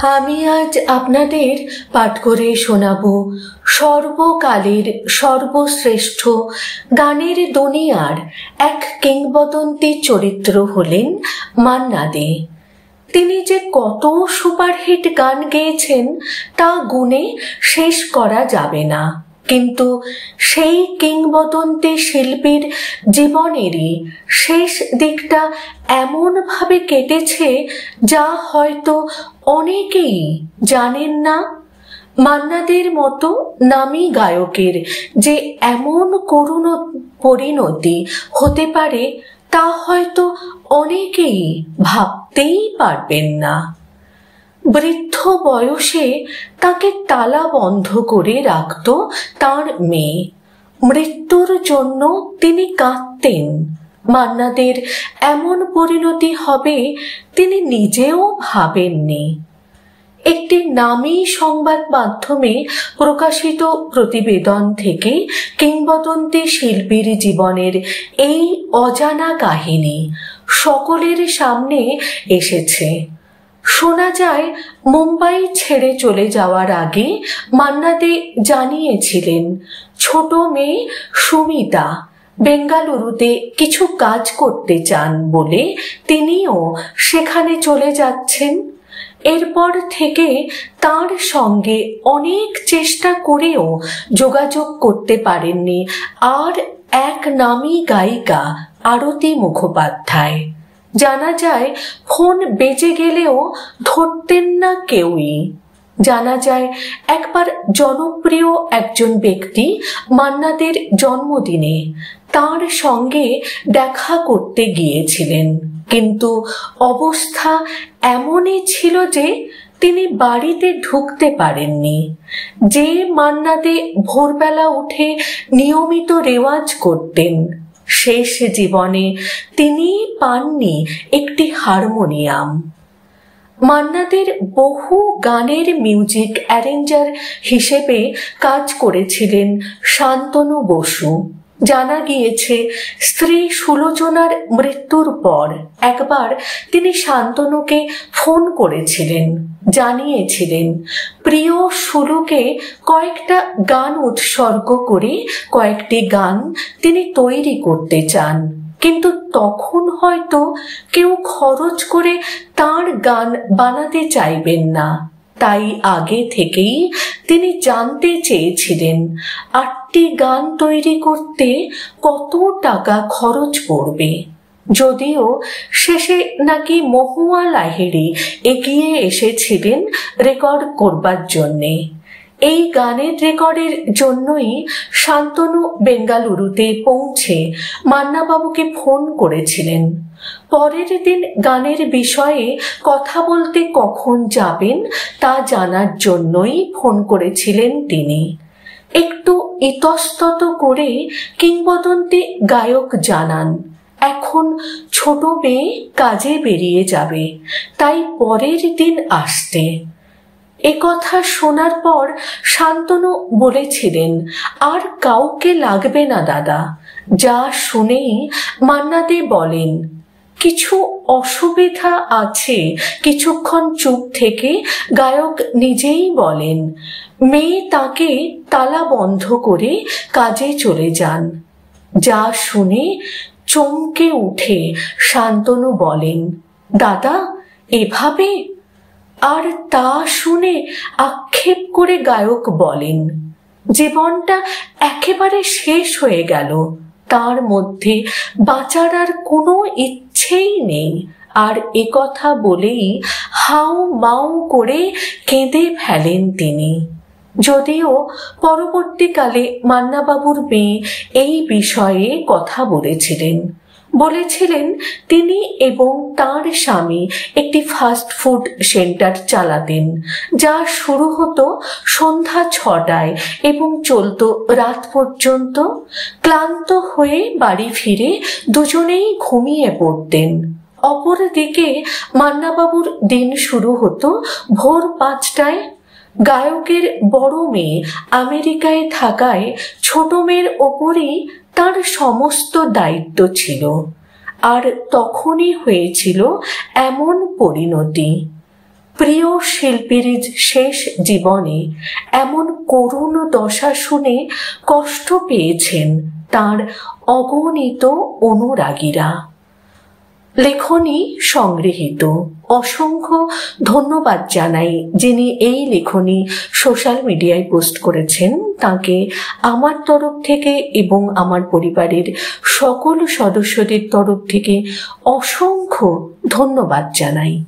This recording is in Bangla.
আমি আজ আপনাদের পাঠ করে শোনাব সর্বকালের সর্বশ্রেষ্ঠ গানের দুনিয়ার এক কিংবদন্তি চরিত্র হলেন মান্না দে। তিনি যে কত সুপারহিট গান গেয়েছেন তা গুণে শেষ করা যাবে না, কিন্তু সেই কিংবদন্তি শিল্পীর জীবনেরই শেষ দিকটা এমনভাবে কেটেছে যা হয়তো অনেকেই জানেন না। মান্না দের মতো নামী গায়কের যে এমন করুণ পরিণতি হতে পারে তা হয়তো অনেকেই ভাবতেই পারবেন না। বৃদ্ধ বয়সে তাকে তালা বন্ধ করে রাখত তার মেয়ে। মৃত্যুর জন্য তিনি কাঁদতেন। মান্না দের এমন পরিণতি হবে তিনি নিজেও ভাবেননি। একটি নামী সংবাদ মাধ্যমে প্রকাশিত প্রতিবেদন থেকে কিংবদন্তি শিল্পীর জীবনের এই অজানা কাহিনী সকলের সামনে এসেছে। শোনা যায়, মুম্বাই ছেড়ে চলে যাওয়ার আগে মান্না দে জানিয়েছিলেন ছোট মেয়ে সুমিতা বেঙ্গালুরুতে কিছু কাজ করতে চান বলে তিনিও সেখানে চলে যাচ্ছেন। এরপর থেকে তার সঙ্গে অনেক চেষ্টা করেও যোগাযোগ করতে পারেননি আর এক নামী গায়িকা আরতি মুখোপাধ্যায়। জানা যায়, ফোন বেজে গেলেও ধরতেন না কেউই। জানা যায়, একবার জনপ্রিয় একজন ব্যক্তি মান্না দের জন্মদিনে তার সঙ্গে দেখা করতে গিয়েছিলেন, কিন্তু অবস্থা এমনই ছিল যে তিনি বাড়িতে ঢুকতে পারেননি। যে মান্না দে ভোরবেলা উঠে নিয়মিত রেওয়াজ করতেন, শেষ জীবনে তিনি পাননি একটি হারমোনিয়াম। মান্না দের বহু গানের মিউজিক অ্যারেঞ্জার হিসেবে কাজ করেছিলেন শান্তনু বসু। জানা গিয়েছে, স্ত্রী সুলোচনার মৃত্যুর পর একবার তিনি শান্তনুকে ফোন করেছিলেন, জানিয়েছিলেন প্রিয় সুলুকে কয়েকটা গান উৎসর্গ করে কয়েকটি গান তিনি তৈরি করতে চান, কিন্তু তখন হয়তো কেউ খরচ করে তার গান বানাতে চাইবেন না। তাই আগে থেকেই তিনি জানতে চেয়েছিলেন 8টি গান তৈরি করতে কত টাকা খরচ পড়বে। যদিও শেষে নাকি মহুয়া লাহিড়ী এগিয়ে এসেছিলেন রেকর্ড করবার জন্যে। এই গানের রেকর্ডের জন্যই শান্তনু বেঙ্গালুরুতে পৌঁছে মান্নাবাবুকে ফোন করেছিলেন। পরের দিন গানের বিষয়ে কথা বলতে কখন যাবেন তা জানার জন্যই ফোন করেছিলেন তিনি। একটু ইতস্তত করে কিংবদন্তি গায়ক জানান, এখন ছোট মেয়ে কাজে বেরিয়ে যাবে, তাই পরের দিন আসতে। একথা শোনার পর শান্তনু বলেছিলেন, আর কাউকে লাগবে না দাদা। যা শুনেই মান্না দে বলেন, কিছু অসুবিধা আছে। কিছুক্ষণ চুপ থেকে গায়ক নিজেই বলেন, মেয়ে তাকে তালা বন্ধ করে কাজে চলে যান। যা শুনে চমকে উঠে শান্তনু বলেন, দাদা এভাবে? আর তা শুনে আক্ষেপ করে গায়ক বলেন, জীবনটা একেবারে শেষ হয়ে গেল, তার মধ্যে বাঁচার আর কোনো ইচ্ছেই নেই। আর একথা বলেই হাউ মাউ করে কেঁদে ফেলেন তিনি। যদিও পরবর্তীকালে মান্নাবাবুর মেয়ে এই বিষয়ে কথা বলেছিলেন তিনি এবং তার স্বামী একটি ফাস্ট ফুড সেন্টার চালাতেন, যা শুরু হতো সন্ধ্যা 6টায় এবং চলতো রাত পর্যন্ত। ক্লান্ত হয়ে বাড়ি ফিরে দুজনেই ঘুমিয়ে পড়তেন। অপরদিকে মান্নাবাবুর দিন শুরু হতো ভোর 5টায়। গায়কের বড় মেয়ে আমেরিকায় থাকায় ছোট মেয়ের ওপরই তার সমস্ত দায়িত্ব ছিল। আর তখনই হয়েছিল এমন পরিণতি। প্রিয় শিল্পীর শেষ জীবনে এমন করুণ দশা শুনে কষ্ট পেয়েছেন তার অগণিত অনুরাগীরা। লেখনী সংগৃহীত। অসংখ্য ধন্যবাদ জানাই যিনি এই লেখনী সোশ্যাল মিডিয়ায় পোস্ট করেছেন, তাকে আমার তরফ থেকে এবং আমার পরিবারের সকল সদস্যদের তরফ থেকে অসংখ্য ধন্যবাদ জানাই।